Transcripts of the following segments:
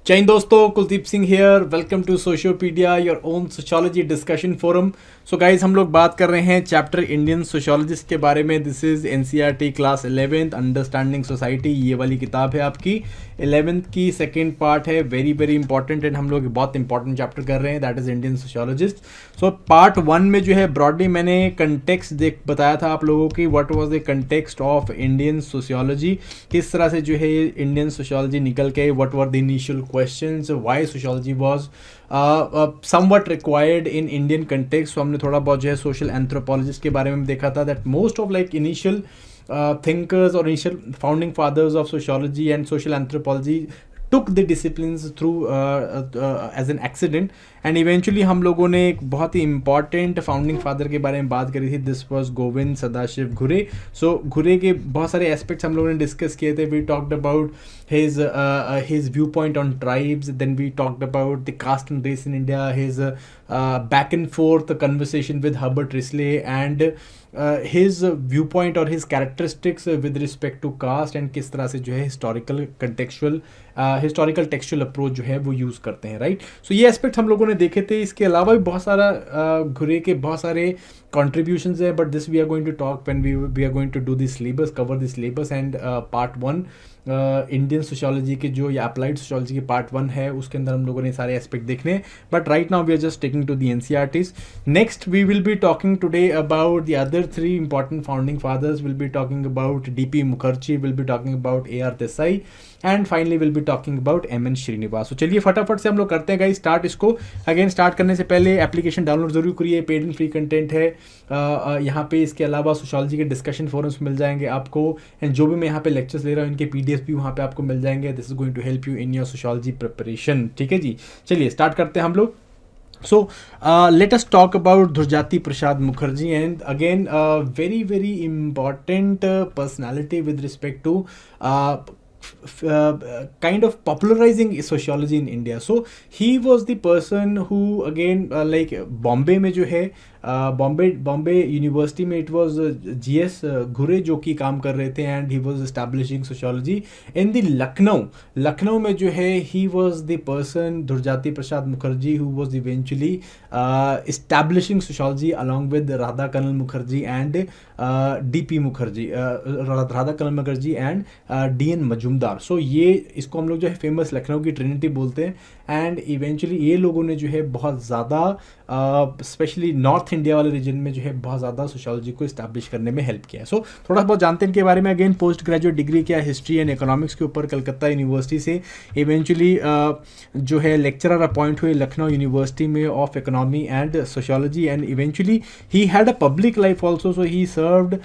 जय हिंद दोस्तों, Kuldeep Singh here. Welcome to Sociopedia, your own sociology discussion forum. So guys, हम लोग बात कर रहे हैं चैप्टर इंडियन सोशियोलॉजिस्ट के बारे में। This is NCERT class 11th understanding society. ये वाली किताब है आपकी 11th की सेकेंड पार्ट है। वेरी वेरी इंपॉर्टेंट एंड हम लोग बहुत इंपॉर्टेंट चैप्टर कर रहे हैं, that is Indian sociologist. So part 1 में जो है ब्रॉडली मैंने कंटेक्स्ट बताया था आप लोगों की, what was the context of Indian sociology, किस तरह से जो है इंडियन सोशियोलॉजी निकल के, what were the initial questions, why sociology was somewhat required in Indian context. तो हमने थोड़ा बहुत जो है सोशल एंथ्रोपोलॉजिस्ट के बारे में देखा था, that most of like initial thinkers or initial founding fathers of sociology and social anthropology took the disciplines through as an accident, and eventually हम लोगों ने एक बहुत ही important founding father के बारे में बात करी थी। This was गोविंद सदाशिव घुरे। So घुरे के बहुत सारे aspects हम लोगों ने discuss किए थे। We talked about his viewpoint on tribes, then we talked about the caste and race in India, his back and forth conversation with Herbert Risley, and his viewpoint और his characteristics with respect to caste, and किस तरह से जो है historical textual approach जो है वो use करते हैं, राइट। सो ये एस्पेक्ट हम लोगों ने देखे थे। इसके अलावा भी बहुत सारा घुरे के बहुत सारे contributions है, but this we are going to talk when we are going to do this syllabus, cover this syllabus. And part 1 Indian sociology के जो या अप्लाइड सोशियोलॉजी के पार्ट 1 है, उसके अंदर हम लोगों ने सारे एस्पेक्ट देखने हैं। But right now we are just taking to the NCERTs. Next we will be talking today about the other 3 important founding fathers. Will be talking about DP Mukherjee, will be talking about AR Desai, and finally will be talking about MN Srinivas. तो चलिए फटाफट से हम लोग करते हैं guys start इसको। Again start करने से पहले एप्लीकेशन डाउनलोड जरूर करिए, पेड एंड फ्री कंटेंट है यहाँ पे। इसके अलावा सोशियोलॉजी के डिस्कशन फोरम्स मिल जाएंगे आपको, एंड जो भी मैं यहाँ पे लेक्चर्स ले रहा हूँ इनके PDF भी वहाँ पे आपको मिल जाएंगे। This is going to help you in your sociology preparation, ठीक है जी। चलिए स्टार्ट करते हैं हम लोग। So let us talk about Dhurjati Prasad Mukherjee, and again very important personality with respect to kind of popularizing sociology in India. So he was the person who again like Bombay में जो है Bombay university में it was GS Ghurye जो कि काम कर रहे थे, and he was establishing sociology in the Lucknow में जो है he was the person Dhurjati Prasad Mukherjee who was eventually establishing sociology along with Radha Kamal Mukherjee and DP Mukherjee, Radha Kamal Mukherjee and DN Majumdar. So ये इसको हम लोग जो है फेमस लखनऊ की ट्रिनिटी बोलते हैं। एंड इवेंचुअली ये लोगों ने जो है बहुत ज़्यादा स्पेशली नॉर्थ इंडिया वाले रीजन में जो है बहुत ज़्यादा सोशियोलॉजी को इस्टेब्लिश करने में हेल्प किया है। सो थोड़ा बहुत जानते हैं इनके बारे में। अगेन पोस्ट ग्रेजुएट डिग्री किया हिस्ट्री एंड इकोनॉमिक्स के ऊपर कलकत्ता यूनिवर्सिटी से। इवेंचुअली जो है लेक्चरर अपॉइंट हुए लखनऊ यूनिवर्सिटी में of economy and sociology, and eventually he had a public life also. So he served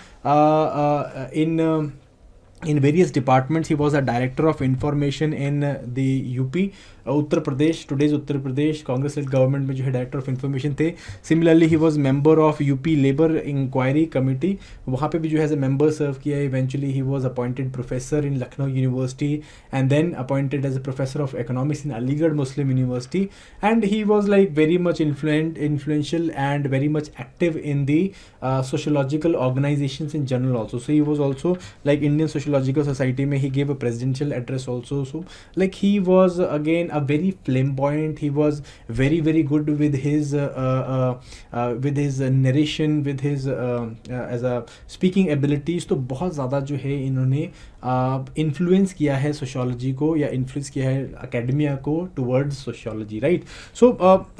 in various departments. He was a director of information in the UP, Uttar Pradesh, today's Uttar Pradesh Congress led government में जो है director of information थे। Similarly he was member of UP labour inquiry committee, वहाँ पे भी जो है as a member serve किया। Eventually he was appointed professor in Lucknow university and then appointed as a professor of economics in Aligarh Muslim university, and he was like very much influential and very much active in the sociological organisations in general also. So he was also like Indian sociological society में he gave a presidential address also. So like he was again a very flamboyant, he was very good with his narration, with his as a speaking abilities। तो बहुत ज़्यादा जो है इन्होंने influence किया है sociology को, या इन्फ्लुएंस किया है अकेडमिया को towards sociology, right. So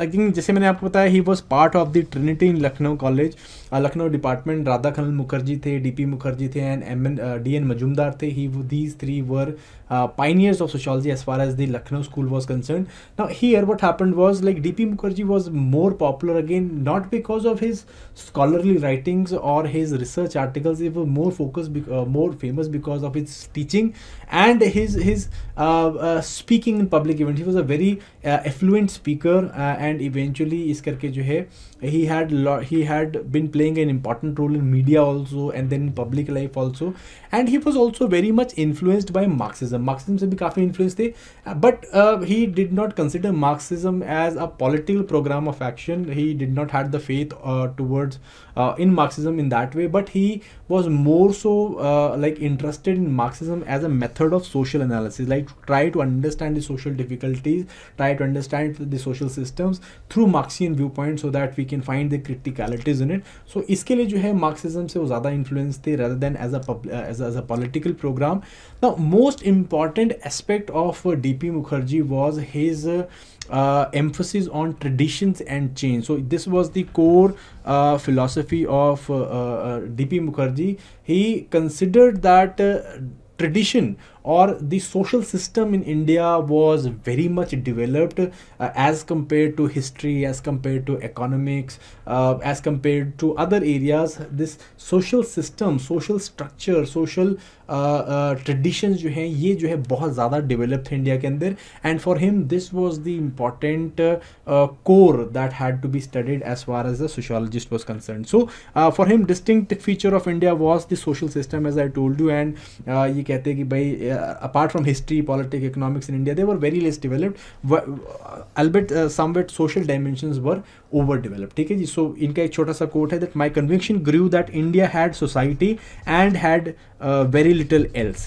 I think जैसे मैंने आपको बताया he was part of the trinity in Lucknow college, Lucknow department. Radha Kamal Mukherjee थे, DP मुखर्जी थे, एंड DN मजूमदार थे। These three were pioneers of sociology as far as the Lucknow school was concerned. Now here what happened was like DP Mukherjee was more popular again not because of his scholarly writings or his research articles. They were more focused, more famous because of his teaching and his speaking in public events. He was a very affluent speaker, and eventually इस करके जो है he had been playing an important role in media also, and then in public life also, and he was also very much influenced by Marxism. Marxism से भी काफ़ी influence थे, but he did not consider Marxism as a political programme of action. He did not had the faith towards in Marxism in that way, but he was more so like interested in Marxism as a method of social analysis, like try to understand the social difficulties, try to understand the social systems through Marxian viewpoint so that we can find the criticalities in it. So इसके लिए जो है Marxism से वो ज़्यादा influence थे rather than as a political program. Now most important aspect of D.P. Mukherjee was his emphasis on traditions and change. So this was the core philosophy of D.P. Mukherjee. He considered that tradition or the social system in India was very much developed as compared to history, as compared to economics, as compared to other areas. This social system, social structure, social traditions जो हैं ये जो है बहुत ज़्यादा develop थे India के अंदर. And for him this was the important core that had to be studied as far as the sociologist was concern. So for him distinct feature of India was the social system as I told you. And ये कहते हैं कि भाई apart from history, politics, economics in India, they were very less developed, albeit somewhat social dimensions were overdeveloped. ठीक है जी. So इनका एक छोटा सा quote है that my conviction grew that India had society and had very little else.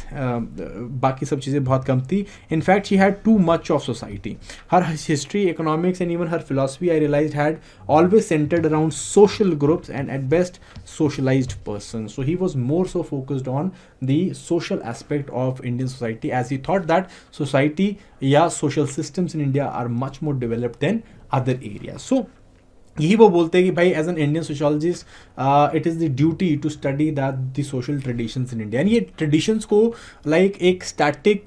बाकी सब चीज़ें बहुत कम थी. In fact, she had too much of society. Her history, economics, and even her philosophy, I realized, had always centered around social groups and at best socialized persons. So he was more so focused on the social aspect of Indian society, as he thought that society, social systems in India are much more developed than other areas. So यही वो बोलते हैं कि भाई as an Indian sociologist it is the duty to study that the social traditions in India. And ये traditions को like एक static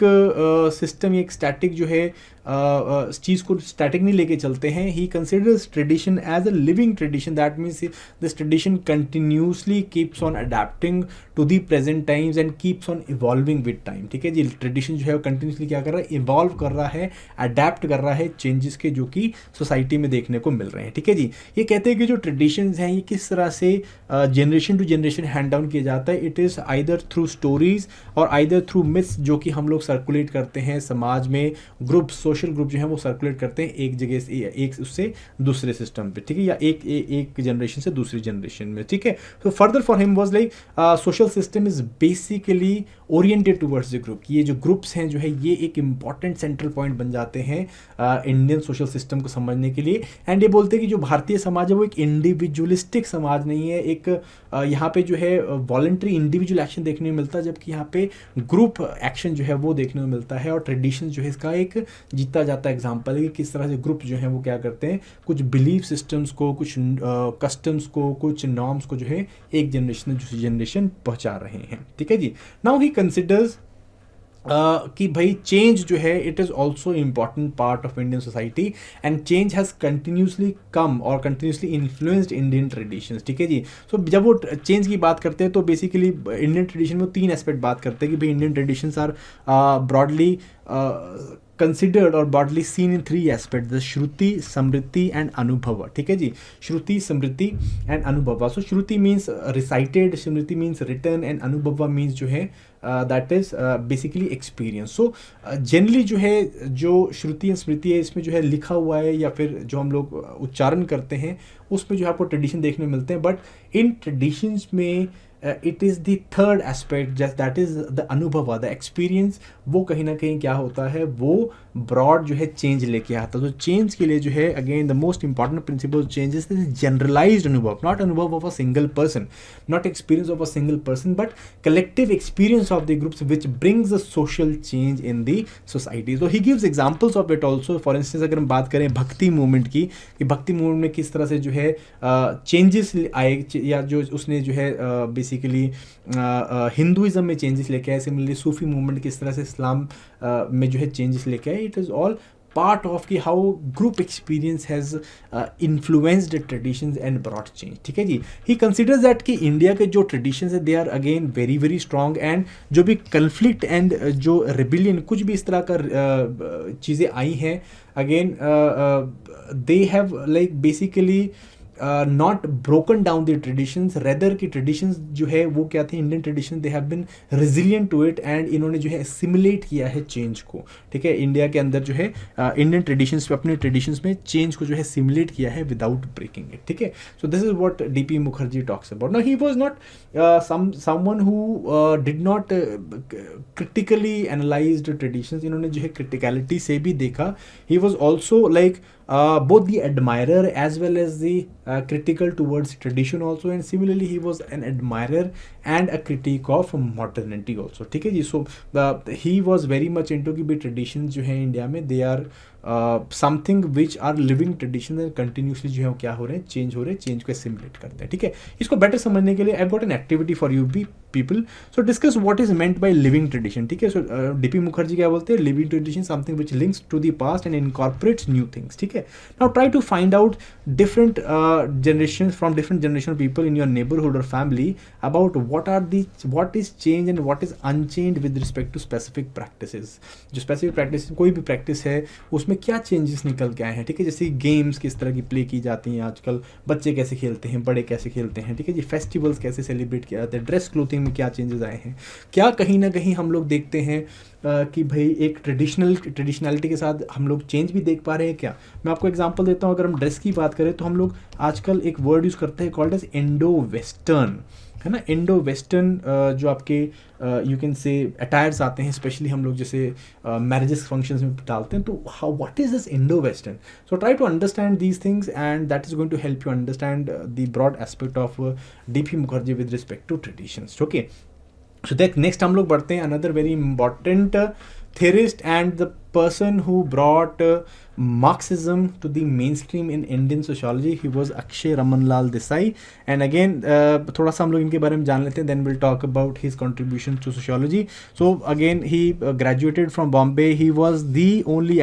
system, एक स्टैटिक जो है चीज़ को स्टैटिक नहीं लेके चलते हैं. He considers tradition as a living tradition. That means this tradition continuously keeps on adapting to the present times and keeps on evolving with time. ठीक है जी. ट्रेडिशन जो है वो कंटिन्यूसली क्या कर रहा है, इवॉल्व कर रहा है, अडेप्ट कर रहा है चेंजेस के जो कि सोसाइटी में देखने को मिल रहे हैं. ठीक है जी. ये कहते हैं कि जो ट्रेडिशंस हैं ये किस तरह से generation to generation hand down किया जाता है. It is either through stories और आइदर थ्रू मिथ्स जो कि हम लोग सर्कुलेट करते हैं समाज में. ग्रुप, सोशल ग्रुप जो है वो सर्कुलेट करते हैं एक जगह से एक उससे दूसरे सिस्टम पे. ठीक है. या एक जनरेशन से दूसरी जनरेशन में. ठीक है. तो further for him was like social system is basically oriented towards the group. ये जो ग्रुप्स हैं जो है ये एक इंपॉर्टेंट सेंट्रल पॉइंट बन जाते हैं इंडियन सोशल सिस्टम को समझने के लिए. एंड ये बोलते हैं कि जो भारतीय समाज है वो एक इंडिविजुअलिस्टिक समाज नहीं है. एक यहाँ पे जो है वॉलंटरी इंडिविजुअल एक्शन देखने को मिलता है, जबकि यहाँ पे ग्रुप एक्शन जो है वो देखने को मिलता है. और ट्रेडिशन जो है इसका एक जीता जाता एग्जाम्पल है कि किस तरह से ग्रुप जो है वो क्या करते हैं, कुछ बिलीफ सिस्टम्स को, कुछ कस्टम्स को, कुछ नॉर्म्स को जो है एक जनरेशन से दूसरी जनरेशन पहुँचा रहे हैं. ठीक है जी. नाउ ही कंसिडर्स कि भाई चेंज जो है it is also important part of Indian society and change has continuously come और कंटिन्यूसली इन्फ्लुएंस्ड इंडियन ट्रेडिशंस. ठीक है जी. सो जब वो चेंज की बात करते हैं तो बेसिकली इंडियन ट्रेडिशन में 3 एस्पेक्ट बात करते हैं कि भाई Indian traditions are broadly considered or broadly seen in 3 aspects: the Shruti, Samriti and Anubhava. ठीक है जी. Shruti, Samriti and Anubhava. So Shruti means recited, Samriti means written and Anubhava means जो है that is basically experience. So generally जो है जो श्रुति या स्मृति है इसमें जो है लिखा हुआ है या फिर जो हम लोग उच्चारण करते हैं उसमें जो है आपको ट्रेडिशन देखने को मिलते हैं. बट इन ट्रेडिशंस में it is the third aspect just that is the अनुभव, द एक्सपीरियंस. वो कहीं ना कहीं क्या होता है, वो ब्रॉड जो है चेंज लेके आता है. तो चेंज के लिए जो है again the most important principle changes is generalised anubhav, not anubhav of a single person, not experience of a single person, but collective experience of the groups which brings a social change in the society. तो he gives examples of it also. For instance अगर हम बात करें भक्ति movement की, कि भक्ति movement में किस तरह से जो है चेंजेस आए, या जो उसने जो है बेसिकली हिंदुइज्म में चेंजेस लेके आए. सिमिलरली सूफी मूवमेंट किस तरह से इस्लाम में जो है चेंजेस लेके आए. It is all part of कि how group experience has influenced the traditions and brought change. ठीक है जी. He considers that कि इंडिया के जो traditions है they are again very very strong and जो भी conflict and जो rebellion कुछ भी इस तरह का चीज़ें आई हैं again they have like basically not broken down the traditions, rather की ट्रेडिशंस जो है वो क्या थे, Indian tradition, they have been resilient to it, and इन्होंने जो है एसिमुलेट किया है चेंज को, ठीक है, इंडिया के अंदर जो है इंडियन ट्रेडिशंस पे, अपने ट्रेडिशंस में चेंज को जो है सिमुलेट किया है विदाउट ब्रेकिंग इट, ठीक है. So this is what DP Mukherjee talks about. Now he was not someone who did not critically analysed traditions, इन्होंने जो है क्रिटिकलिटी से भी देखा. He was also like both the admirer as well as the critical towards tradition also, and similarly he was an admirer and a critic of modernity also, ठीक है जी. So he was very much into कि भाई traditions जो है India में they are something which are living tradition, and continuously जो है वो क्या हो रहे हैं, चेंज हो रहे हैं, चेंज को एसिमुलेट करते हैं, ठीक है. इसको बेटर समझने के लिए I got an activity for you be people. So discuss what is meant by living tradition, ठीक है. सो डीपी मुखर्जी क्या बोलते हैं, living tradition something which links to the past and incorporates new things, ठीक है. Now try to find out different generation from different generation people in your neighbourhood और family about what is change and what is unchanged with respect to specific practices. जो specific practice, कोई भी practice है उसमें क्या changes निकल के आए हैं, ठीक है. जैसे गेम्स किस तरह की प्ले की जाती हैं आजकल, बच्चे कैसे खेलते हैं, बड़े कैसे खेलते हैं, ठीक है जी. फेस्टिवल्स कैसे सेलिब्रेट किया जाता है, ड्रेस क्लोथिंग में क्या चेंजेस आए हैं, क्या कहीं ना कहीं हम लोग देखते हैं कि भाई एक ट्रेडिशनलिटी के साथ हम लोग चेंज भी देख पा रहे हैं क्या. मैं आपको एग्जांपल देता हूँ. अगर हम ड्रेस की बात करें तो हम लोग आजकल एक वर्ड यूज़ करते हैं कॉल्ड एज इंडो वेस्टर्न, है ना. इंडो वेस्टर्न जो आपके यू कैन से अटायर्स आते हैं, स्पेशली हम लोग जैसे मैरिजेस फंक्शंस में डालते हैं, तो how what is this Indo western. So try to understand these things and that is going to help you understand the broad aspect of DP Mukherjee with respect to traditions, okay. So that next हम लोग बढ़ते हैं another very important theorist and the person who brought Marxism to the mainstream in Indian sociology. He was Akshay Ramanlal Desai, and again थोड़ा सा हम लोग इनके बारे में जान लेते हैं, then we'll talk about his contribution to sociology. So again he graduated from Bombay. He was the only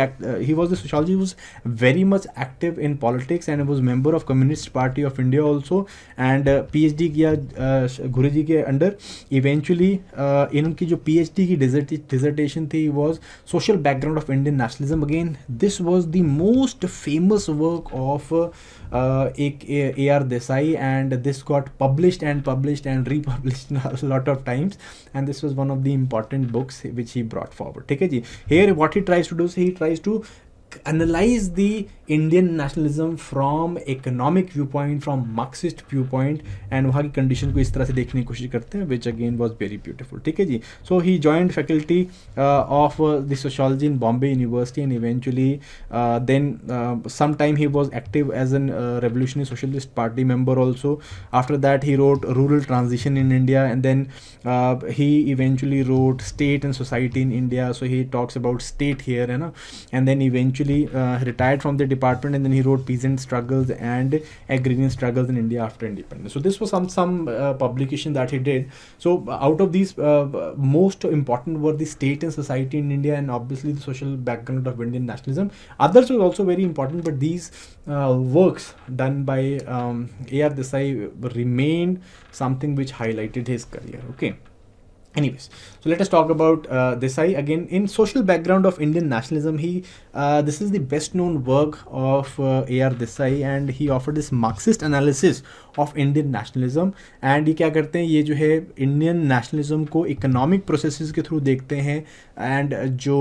he was the sociologist who was very much active in politics and was member of Communist Party of India also, and PhD किया गुरुजी के under. Eventually इनकी जो PhD की dissertation थी was social background of Indian nationalism. Again, this was the most famous work of A.R. Desai, and this got published and republished a lot of times, and this was one of the important books which he brought forward, ठीक है जी. Here what he tries to do is he tries to analyze the Indian nationalism from economic viewpoint, from Marxist viewpoint, and वहाँ की condition को इस तरह से देखने की कोशिश करते हैं, which again was very beautiful, ठीक है जी. So he joined faculty of the sociology in Bombay University, and eventually then sometime he was active as an revolutionary socialist party member also. After that he wrote Rural Transition in India, and then he eventually wrote State and Society in India. So he talks about state here, है ना. And then eventually retired from the department, and then he wrote Peasant Struggles and Agrarian Struggles in India after independence. So this was some publication that he did. So out of these most important were the state and society in India, and obviously the social background of Indian nationalism. Others were also very important, but these works done by A.R. Desai remained something which highlighted his career, okay. Anyways, so let us talk about Desai. Again, in social background of Indian nationalism, this is the best known work of A.R. Desai, and he offered this Marxist analysis of Indian nationalism. And ये क्या करते हैं, ये जो है Indian nationalism को economic processes के through देखते हैं, and जो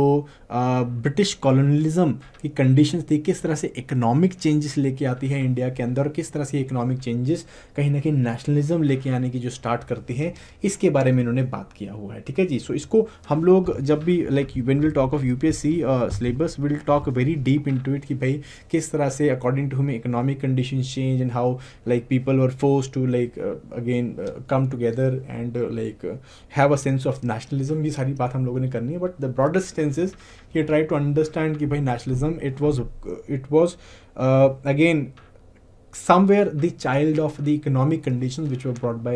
British colonialism की conditions थी, किस तरह से economic changes लेके आती है इंडिया के अंदर, किस तरह से economic changes कहीं ना कहीं nationalism लेके आने की जो start करती है, इसके बारे में इन्होंने बात किया हुआ है, ठीक है जी. सो इसको हम लोग जब भी like when will talk of UPSC syllabus will talk very deep into it कि भाई किस तरह से according to whom economic conditions change, and how like people were forced to like again come together and like have a sense of nationalism. ये सारी बात हम लोगों ने करनी है, but the broadest sense is he try to understand कि भाई nationalism it was again somewhere the child of the economic conditions which were brought by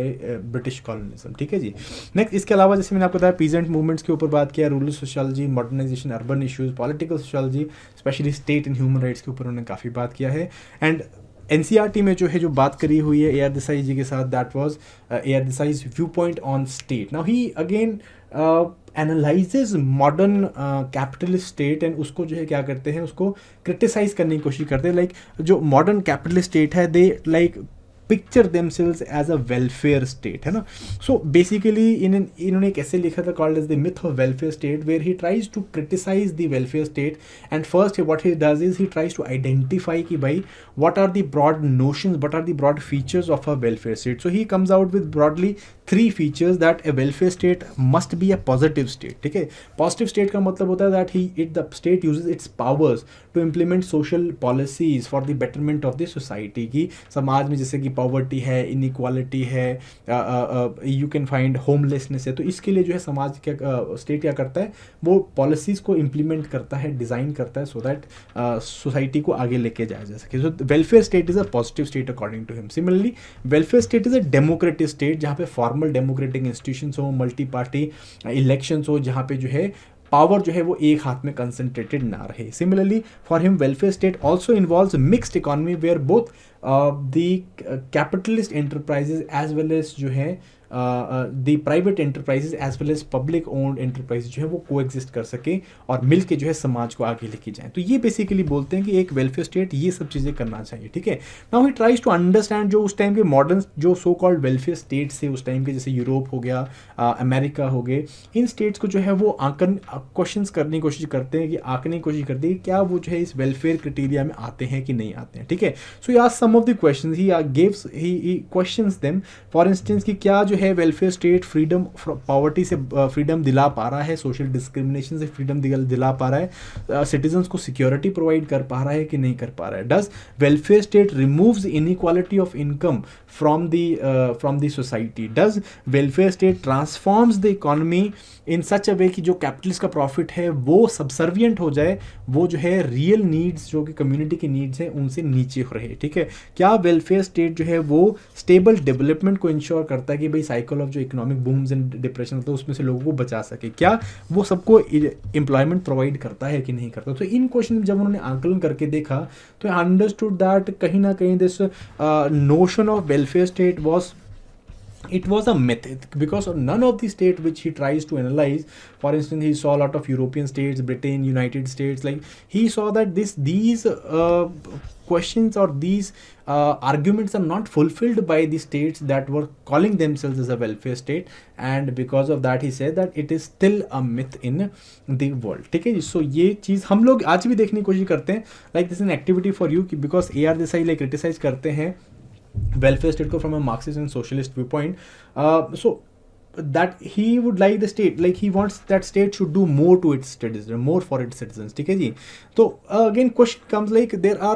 British colonialism, ठीक है जी. नेक्स्ट इसके अलावा जैसे मैंने आपको बताया पीजेंट मूवमेंट्स के ऊपर बात किया, rural sociology, modernisation, urban issues, political sociology, specially state and human rights के ऊपर उन्होंने काफ़ी बात किया है. एंड एनसीईआरटी में जो है जो बात करी हुई है ए आर देसाई जी के साथ, that was A R Desai's view point on state. Now he again analyses modern capitalist state and उसको जो है क्या करते हैं, उसको क्रिटिसाइज करने की कोशिश करते हैं. लाइक जो मॉडर्न कैपिटलिस्ट स्टेट है, they like picture themselves as a welfare state, है ना. सो बेसिकली इन्होंने एक ऐसे लिखा था called as the myth of welfare state, where he tries to criticise the welfare state. And first what he does is he tries to identify कि भाई what are the broad notions, what are the broad features of a welfare state. So he comes out with broadly 3 features that a welfare state must be a positive state. ठीक है, positive state का मतलब होता है that the state uses its powers to implement social policies for the betterment of the society. की समाज में जैसे कि पॉवर्टी है, इनइक्वालिटी है, यू कैन फाइंड होमलेसनेस है, तो इसके लिए जो है समाज क्या स्टेट क्या करता है, वो पॉलिसीज़ को इम्प्लीमेंट करता है, डिज़ाइन करता है, सो दैट सोसाइटी को आगे लेके जाया जा सके. So welfare state is a positive state according to him. Similarly welfare state is a democratic state, जहाँ पे फॉर्मल डेमोक्रेटिक इंस्टीट्यूशंस हो, मल्टी पार्टी इलेक्शंस हो, जहाँ पे जो है पावर जो है वो एक हाथ में कंसंट्रेटेड ना रहे. Similarly for him welfare state also involves mixed economy where both the capitalist enterprises as well as जो है the private enterprises as well as public owned enterprises जो है वो को एग्जिस्ट कर सके और मिल के जो है समाज को आगे लेके जाएं. तो ये बेसिकली बोलते हैं कि एक वेलफेयर स्टेट ये सब चीज़ें करना चाहिए. ठीक है, now he tries to understand जो उस टाइम के मॉडर्न जो सो कॉल्ड वेलफेयर स्टेट्स थे उस टाइम के, जैसे यूरोप हो गया, अमेरिका हो गए, इन स्टेट्स को जो है वो आंकन क्वेश्चंस करने की कोशिश करते हैं, कि आंकने की कोशिश करते हैं कि क्या वो जो है इस वेलफेयर क्राइटेरिया में आते हैं कि नहीं आते हैं. ठीक है, so he asked some of the questions, he questions them. For instance कि क्या जो है वेलफेयर स्टेट फ्रीडम पॉवर्टी से फ्रीडम दिला पा रहा है, सोशल डिस्क्रिमिनेशन से फ्रीडम दिला पा रहा है, सिटीजन्स को सिक्योरिटी प्रोवाइड कर पा रहा है कि नहीं कर पा रहा है. Does welfare state removes inequality of income from the society. Does welfare state transforms the economy in such a way कि जो कैपिटलिस्ट का प्रॉफिट है वो सबसर्वियंट हो जाए, वो जो है रियल नीड्स जो कि कम्युनिटी की नीड्स हैं उनसे नीचे हो रहे. ठीक है, क्या वेलफेयर स्टेट जो है वो स्टेबल डेवलपमेंट को इंश्योर करता है कि भाई साइकिल ऑफ जो इकोनॉमिक बूम्स एंड डिप्रेशन होता है उसमें से लोगों को बचा सके, क्या वो सबको एम्प्लॉयमेंट प्रोवाइड करता है कि नहीं करता. तो इन क्वेश्चन जब उन्होंने आंकलन करके देखा तो अंडरस्टूड दैट कहीं ना कहीं this notion of welfare state was, it was a myth, because none of the state which he tries to analyze, for instance he saw a lot of European states, Britain, United States, like he saw that these questions or these arguments are not fulfilled by the states that were calling themselves as a welfare state, and because of that he said that it is still a myth in the world. ठीक है जी, सो ये चीज़ हम लोग आज भी देखने की कोशिश करते हैं, like this an activity for you, because AR Desai like criticise करते हैं welfare state को from a Marxist and socialist viewpoint. So that he would like the state, like he wants that state should do more to its citizens, more for its citizens. ठीक है जी, तो again question comes like there are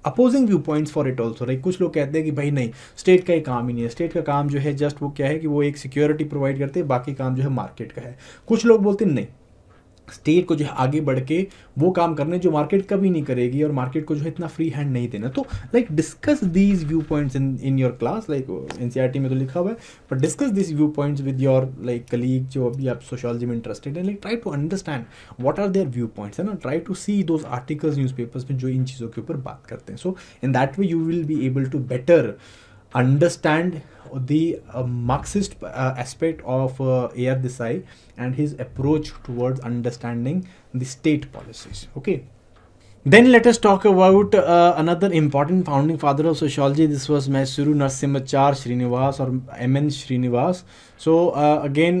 opposing view points for it also. Like कुछ लोग कहते हैं कि भाई नहीं, स्टेट का ही काम ही नहीं है, स्टेट का काम जो है जस्ट वो क्या है कि वो एक सिक्योरिटी प्रोवाइड करते हैं, बाकी काम जो है मार्केट का है. कुछ लोग बोलते हैं नहीं, स्टेट को जो है आगे बढ़ के वो काम करने जो मार्केट कभी नहीं करेगी, और मार्केट को जो है इतना फ्री हैंड नहीं देना. तो like discuss these view points in your class, like NCERT में तो लिखा हुआ है, but discuss this view points with your like colleague जो अभी आप सोशोलॉजी में इंटरेस्टेड है. Like try to understand what are their view points, है ना. Try to see those articles newspapers में जो इन चीज़ों के ऊपर बात करते हैं. So in that way you will be able to better understand the Marxist aspect of AR Desai and his approach towards understanding the state policies. Okay. Then let us talk about another important founding father of sociology. This was Mysuru Narasimhachar Srinivas or MN Srinivas. So again,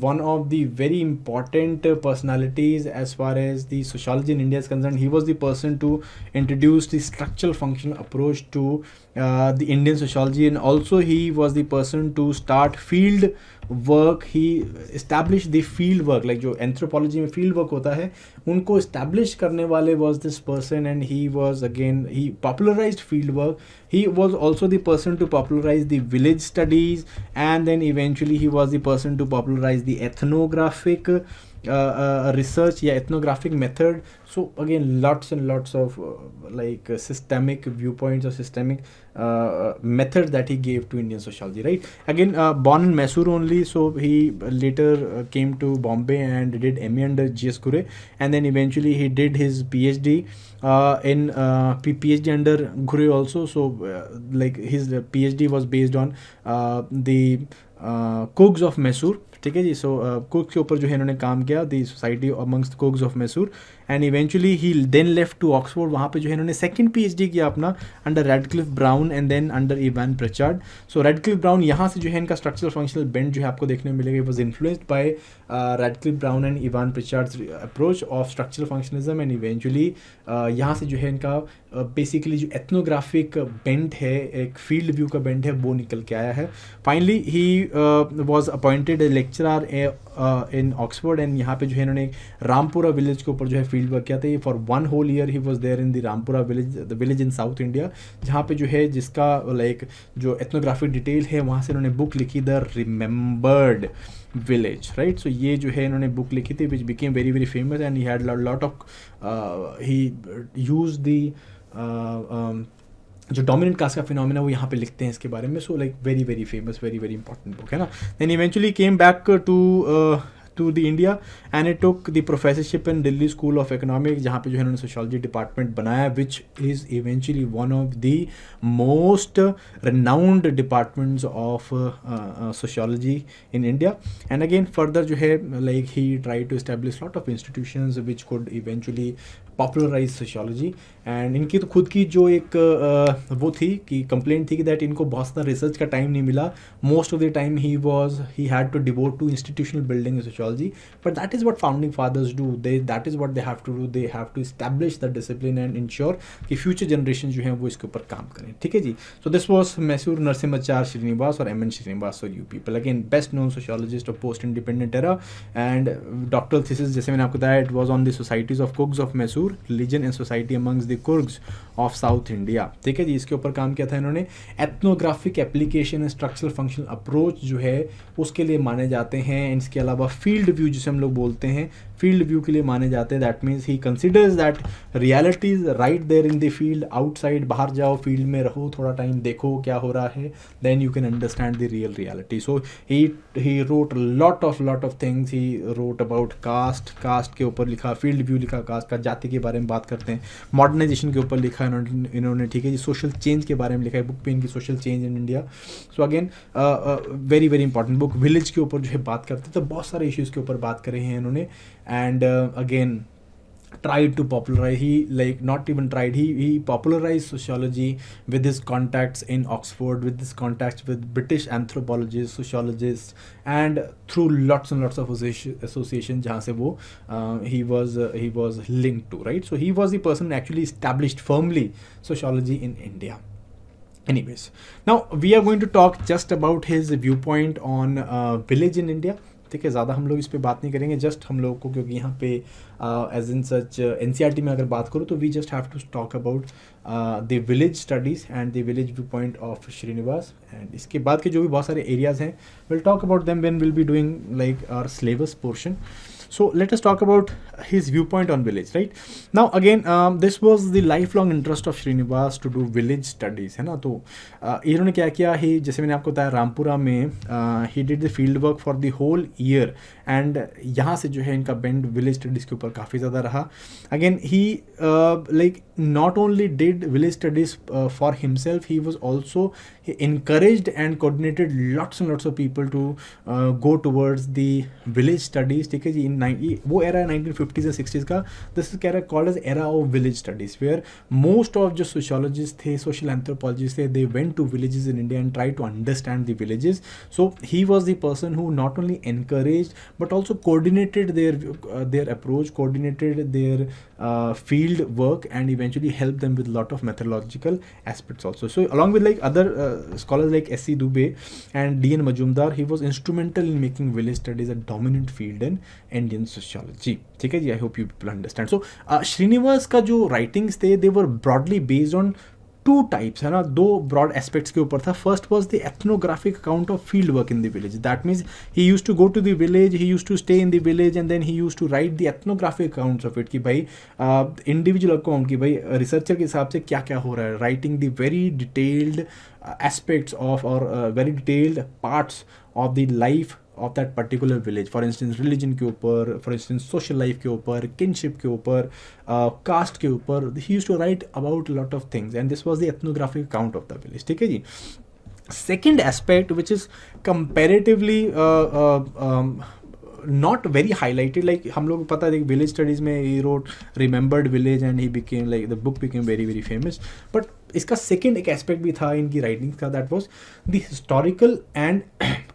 one of the very important personalities as far as the sociology in India is concerned. He was the person to introduce the structural function approach to the Indian sociology, and also he was the person to start field work. He establish the field work, like जो anthropology में field work होता है उनको इस्टेब्लिश करने वाले was this person, and he was again he popularised field work. He was also the person to popularise the village studies, and then eventually he was the person to popularise the ethnographic research, yeah, ethnographic method. So again, lots and lots of like systemic viewpoints or systemic methods that he gave to Indian sociology, right? Again, born in Mysore only, so he later came to Bombay and did MA under G.S. Ghurye, and then eventually he did his PhD in PhD under Ghurye also. So like his PhD was based on the Cogs of Mysore, ठीक है जी. सो कुक्स के ऊपर जो है इन्होंने काम किया, the society amongst Coorgs of Mysore, and eventually he then left to Oxford. वहाँ पे जो है इन्होंने सेकंड पीएचडी किया अपना under Radcliffe Brown and then under Evan Pritchard. So Radcliffe Brown यहाँ से जो है इनका स्ट्रक्चरल फंक्शनल बेंड जो है आपको देखने को मिलेगा. Was influenced by Radcliffe Brown and Evans Pritchard's approach of structural functionalism, and eventually यहाँ से जो है इनका बेसिकली जो एथनोग्राफिक बेंड है, एक फील्ड व्यू का बेंड है, वो निकल के आया है. Finally he was appointed lecturer in Oxford, and यहाँ पे जो है इन्होंने रामपुरा विलेज के ऊपर जो है फील्ड वर्क किया था. For 1 whole year he was there in the Rampura village, the village in South India, जहाँ पे जो है जिसका लाइक जो एथनोग्राफिक डिटेल है वहाँ से इन्होंने बुक लिखी, द रिमेंबर्ड विलेज, राइट. सो ये जो है इन्होंने बुक लिखी थी which became very very famous, and he had lot of he use the जो डोमिनेंट कास्ट का फिनोमिना वो यहाँ पे लिखते हैं इसके बारे में. So like very very famous, very very important book है ना. Then eventually came back to the India and it took the professorship in Delhi School of Economics, जहाँ पे जो है उन्होंने सोशियोलॉजी डिपार्टमेंट बनाया, which is eventually one of the most renowned departments of sociology in India. And again further जो है like he try to establish lot of institutions which could eventually popularise sociology. And इनकी तो खुद की जो एक वो थी कि कंप्लेंट थी कि दैट इनको बहुत सारा रिसर्च का टाइम नहीं मिला. Most of the time he had to devote to institutional building in sociology, but that is what founding fathers do. That is what they have to do. They have to establish the discipline and ensure कि future generation जो है वो इसके ऊपर काम करें. ठीक है जी. So this was Mysore Narasimhachar Srinivas और एम.एन. श्रीनिवास और you people, again best known sociologist of post independent era. And doctoral thesis जैसे मैंने आपको बताया, it was on the societies of cooks of Mysore, religion and society amongst the Coorgs of south India. ठीक है जी. इसके ऊपर काम किया था इन्होंने. Ethnographic application and structural functional approach जो है उसके लिए माने जाते हैं. इसके अलावा फील्ड व्यू जिसे हम लोग बोलते हैं, फील्ड व्यू के लिए माने जाते हैं. That means he considers that reality is right there in the field. Outside बाहर जाओ, फील्ड में रहो, थोड़ा टाइम देखो क्या हो रहा है, then you can understand the real reality. So he wrote lot of things. He wrote about caste के ऊपर लिखा, फील्ड व्यू लिखा, कास्ट का जाति के बारे में बात करते हैं, मॉडर्नाइजेशन के ऊपर लिखा इन्होंने. ठीक है जी. सोशल चेंज के बारे में लिखा है बुक पे इनकी, social change in India. So again very very important book. Village के ऊपर जो है बात करते हैं, तो बहुत सारे इश्यूज़ के ऊपर बात करे हैं इन्होंने. And again tried to popularize, he popularized sociology with his contacts in Oxford, with his contacts with British anthropologists, sociologists, and through lots and lots of associations जहाँ से वो he was linked to, right. So he was the person who actually established firmly sociology in India. Anyways, now we are going to talk just about his viewpoint on village in India. ठीक है, ज़्यादा हम लोग इस पे बात नहीं करेंगे. जस्ट हम लोग को, क्योंकि यहाँ पे एज इन सच एनसीईआरटी में अगर बात करो तो we just have to talk about the village studies and the village view point of Srinivas. And इसके बाद के जो भी बहुत सारे एरियाज़ हैं, will talk about them when will be doing like our syllabus portion. So let us talk about his viewpoint on village, right? Now again, this was the lifelong interest of Srinivas to do village studies, है ना. तो इन्होंने क्या किया, ही जैसे मैंने आपको बताया रामपुरा में he did the field work for the whole year, and यहाँ से जो है इनका बेंड विलेज स्टडीज़ के ऊपर काफ़ी ज़्यादा रहा. Again he like not only did village studies for himself, he was also he encouraged and coordinated lots and lots of people to go towards the village studies. ठीक है जी. वो era है 1950s and 60s का. This is called as era of village studies, where most of जो sociologist थे, social anthropologist थे, they went to villages in India and try to understand the villages. So he was the person who not only encourage but also coordinated their approach, coordinated their field work, and eventually helped them with lot of methodological aspects also. So along with like other scholars like S.C. Dubey and D.N. Majumdar, he was instrumental in making village studies a dominant field in Indian sociology. ठीक है जी. I hope you people understand. So Srinivas का जो writings थे, they were broadly based on two types, है ना, दो broad aspects के ऊपर था. First was the ethnographic account of field work in the village. That means he use to go to the village, he use to stay in the village, and then he use to write the ethnographic accounts of it, कि भाई individual account, कि भाई researcher के हिसाब से क्या क्या हो रहा है. Writing the very detailed aspects of और very detailed parts of the life of that particular village. For instance religion के ऊपर, for instance social life के ऊपर, kinship के ऊपर, caste के ऊपर. He used to write about a lot of things, and this was the ethnographic account of the village. ठीक है जी. second aspect which is comparatively not very highlighted, like हम लोग को पता है विलेज स्टडीज में he wrote remembered village and he became like the book became very very famous, but इसका second एक एस्पेक्ट भी था इनकी राइटिंग का, that was the historical and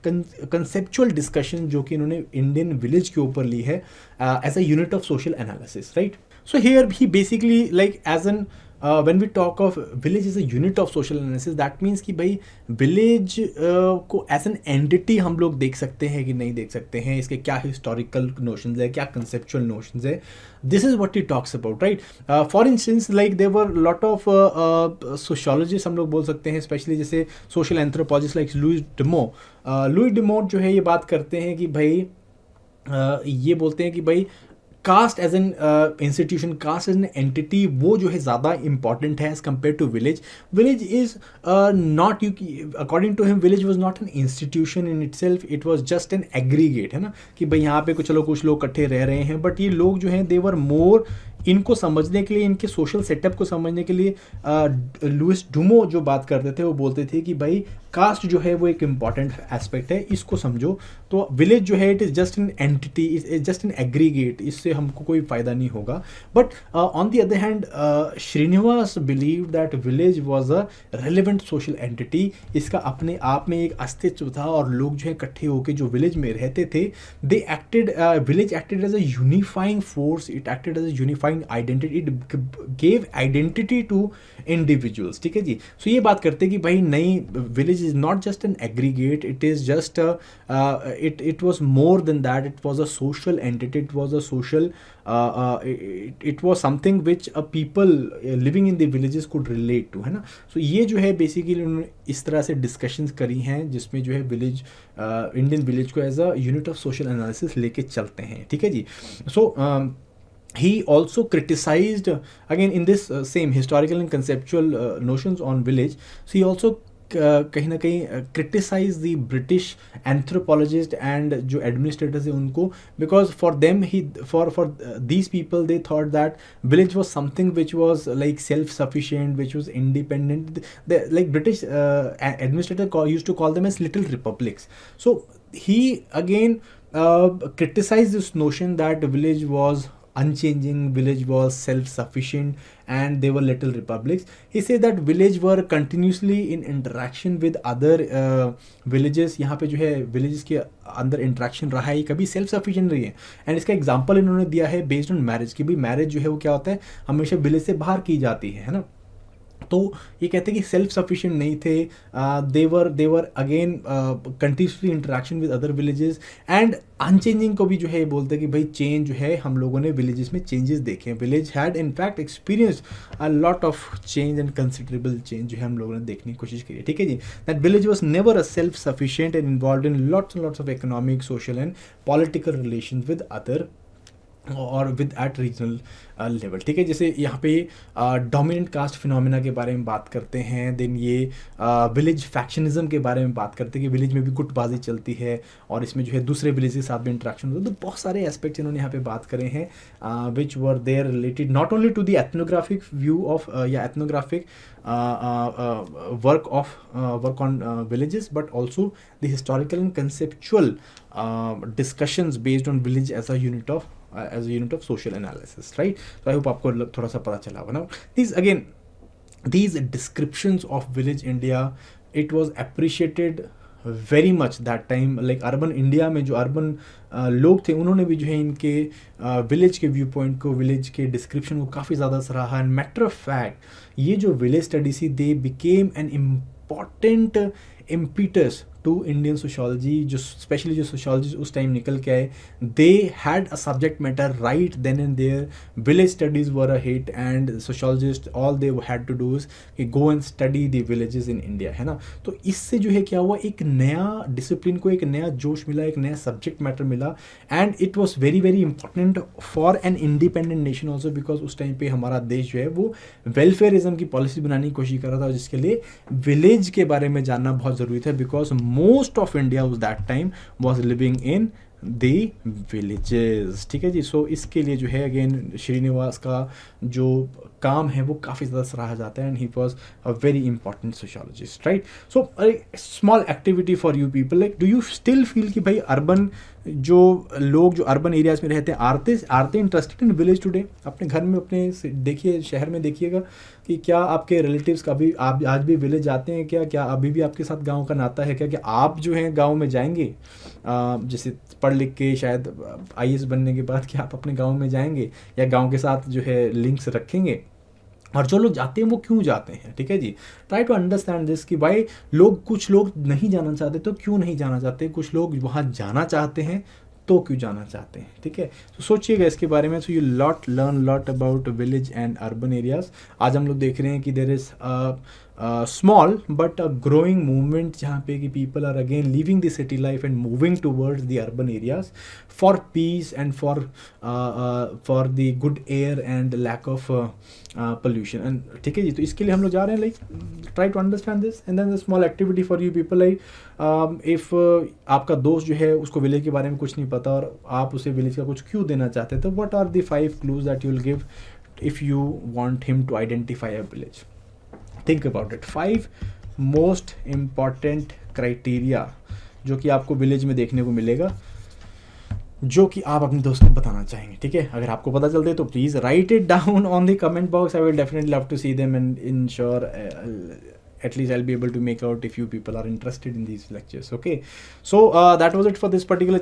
conceptual discussion जो कि इन्होंने इंडियन विलेज के ऊपर ली है as a unit of social analysis, right. So here he basically like as an when we talk of village as a unit of social analysis, that means कि भाई village को as an entity हम लोग देख सकते हैं कि नहीं देख सकते हैं, इसके क्या historical notions है, क्या conceptual notions है. This is what he talks about, right? For instance, like there were lot of sociologists हम लोग बोल सकते हैं, especially जैसे social anthropologists like Louis Dumont. Louis Dumont जो है ये बात करते हैं कि भाई ये बोलते हैं कि भाई caste as an institution, caste as an entity, वो जो है ज़्यादा इंपॉर्टेंट है as compare to village. Village is not, you according to him village was not an institution in itself, it was just an aggregate, है ना, कि भाई यहाँ पे चलो कुछ लोग इकट्ठे रह रहे हैं, बट ये लोग जो हैं दे वर मोर, इनको समझने के लिए, इनके सोशल सेटअप को समझने के लिए लुइस डुमो जो बात करते थे वो बोलते थे कि भाई कास्ट जो है वो एक इम्पॉर्टेंट एस्पेक्ट है, इसको समझो. तो विलेज जो है it is just an entity, is just an aggregate, इससे हमको कोई फ़ायदा नहीं होगा. But on the other hand Srinivas believe that village was a relevant social entity. इसका अपने आप में एक अस्तित्व था और लोग जो है इकट्ठे होकर जो विलेज में रहते थे, they acted, village acted as a unifying force, it acted as a unifying identity, it gave identity to individuals. ठीक है जी. सो ये बात करते कि भाई नहीं, village is not just an aggregate, it is just it was more than that, it was a social entity, it was a social it was something which a people living in the villages could relate to, है ना. सो ये जो है basically उन्होंने इस तरह से discussions करी हैं जिसमें जो है विलेज, इंडियन विलेज को as a unit of social analysis लेके चलते हैं. ठीक है जी. सो he also criticized again in this same historical and conceptual notions on village. So he also कहीं ना कहीं criticize the British anthropologist and जो एडमिनिस्ट्रेटर्स हैं उनको, because for them he for these people they thought that village was something which was like self sufficient, which was independent, like British administrator used to call them as little republics. So he again criticized this notion that village was unchanging, village was self-sufficient and they were little republics. He said that village were continuously in interaction with other villages. यहाँ पे जो है villages के अंदर interaction रहा है, कभी self-sufficient रही है. एंड इसका एग्जाम्पल इन्होंने दिया है based on marriage, कि भाई मैरिज जो है वो क्या होता है, हमेशा विलेज से बाहर की जाती है ना. तो ये कहते हैं कि सेल्फ सफिशिएंट नहीं थे, they were again continuously interaction with other villages and unchanging को भी जो है बोलते हैं कि भाई चेंज जो है हम लोगों ने विलेजेस में चेंजेस देखे हैं. Village had in fact experienced a lot of change and considerable change जो है हम लोगों ने देखने की कोशिश की है. ठीक है जी. That village was never a self sufficient and involve in lots of economic, social and political relation with other और विद एट रीजनल लेवल. ठीक है. जैसे यहाँ पे डोमिनेंट कास्ट फिनोमिना के बारे में बात करते हैं, देन ये विलेज फैक्शनिज्म के बारे में बात करते हैं कि विलेज में भी गुटबाजी चलती है और इसमें जो है दूसरे विलेज के साथ भी इंटरेक्शन होता है. तो बहुत सारे एस्पेक्ट्स इन्होंने यहाँ पे बात करे हैं which were there related not only to the ethnographic view of या ethnographic work on villages, but also the historical and conceptual discussions based on village as a unit of social analysis, right? So I hope आपको थोड़ा सा पता चला होगा ना. These descriptions of village India, it was appreciated very much that time. Like urban India में जो urban लोग थे उन्होंने भी जो है इनके विलेज के व्यू पॉइंट को, विलेज के डिस्क्रिप्शन को काफ़ी ज़्यादा सराहा. एंड मैटर ऑफ फैक्ट ये जो विलेज स्टडीज थी they became an important impetus to Indian sociology. जो स्पेशली जो सोशोलॉजिस्ट उस टाइम निकल के आए, they had a subject matter right then and there. Village studies were a hit and sociologist all they had to do is कि go and study the villages in India, है ना. तो इससे जो है क्या हुआ, एक नया डिसिप्लिन को एक नया जोश मिला, एक नया सब्जेक्ट मैटर मिला. And it was very very important for an independent nation also, because उस टाइम पे हमारा देश जो है वो वेलफेयरिज्म की पॉलिसी बनाने की कोशिश कर रहा था, जिसके लिए विलेज के बारे में जानना बहुत ज़रूरी था. Because most of India was that time was living in the villages, ठीक है जी। सो इसके लिए जो है अगेन श्रीनिवास का जो काम है वो काफ़ी ज़्यादा सराहा जाता है, and he was a very important sociologist, right. So small activity for you people, like do you still feel कि भाई अर्बन जो लोग जो अर्बन एरियाज में रहते हैं आरते इंटरेस्टेड इन विलेज टुडे? अपने घर में अपने देखिए, शहर में देखिएगा कि क्या आपके रिलेटिव्स कभी आप आज भी विलेज जाते हैं क्या? क्या अभी भी आपके साथ गांव का नाता है क्या? क्या आप जो हैं गांव में जाएंगे जैसे पढ़ लिख के शायद आईएएस बनने के बाद, क्या आप अपने गांव में जाएंगे या गांव के साथ जो है लिंक्स रखेंगे? और जो लोग जाते हैं वो क्यों जाते हैं, ठीक है जी। ट्राई टू अंडरस्टैंड दिस कि भाई कुछ लोग नहीं जाना चाहते तो क्यों नहीं जाना चाहते, कुछ लोग वहाँ जाना चाहते हैं तो क्यों जाना चाहते हैं, ठीक है। तो सोचिएगा इसके बारे में। So you learn lot about village and urban areas. आज हम लोग देख रहे हैं कि there is small but a growing movement जहाँ पे कि people are again living the city life and moving towards the urban areas for peace and for the good air and lack of pollution, and ठीक है जी। तो इसके लिए हम लोग जा रहे हैं, like try to understand this and then the small activity for you people, like if आपका दोस्त जो है उसको विलेज के बारे में कुछ नहीं पता और आप उसे विलेज का कुछ क्यों देना चाहते हैं, तो what are the 5 clues that you will give if you want him to identify a village? Think about it. 5 most important criteria जो कि आपको विलेज में देखने को मिलेगा, जो कि आप अपने दोस्त को बताना चाहेंगे, ठीक है। अगर आपको पता चलते तो please write it down on the comment box. I will definitely love to see them and ensure at least I'll be able to make out if you people are interested in these lectures. Okay, so that was it for this particular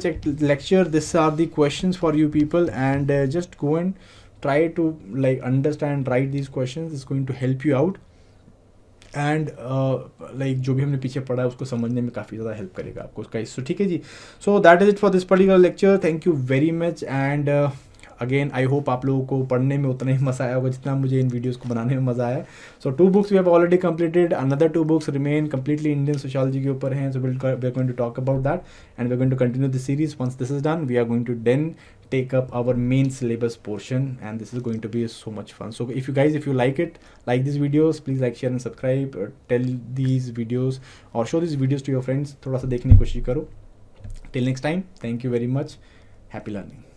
lecture. These are the questions for you people, and just go and try to like understand, write these questions. It's going to help you out, and like जो भी हमने पीछे पढ़ा है उसको समझने में काफ़ी ज़्यादा हेल्प करेगा आपको उसका। सो ठीक है जी। So that is it for this particular lecture. Thank you very much, and again I hope आप लोगों को पढ़ने में उतना ही मज़ा आया होगा जितना मुझे इन वीडियोस को बनाने में मज़ा आया। So 2 books we have already completed, another 2 books remain completely Indian sociology के ऊपर हैं। So we are going to talk about that and we are going to continue this series. Once this is done we are going to then take up our main syllabus portion, and this is going to be so much fun. So if you like it, like these videos, please like, share and subscribe. Tell these videos or show these videos to your friends. थोड़ा सा देखने की कोशिश करो. Till next time, thank you very much. Happy learning.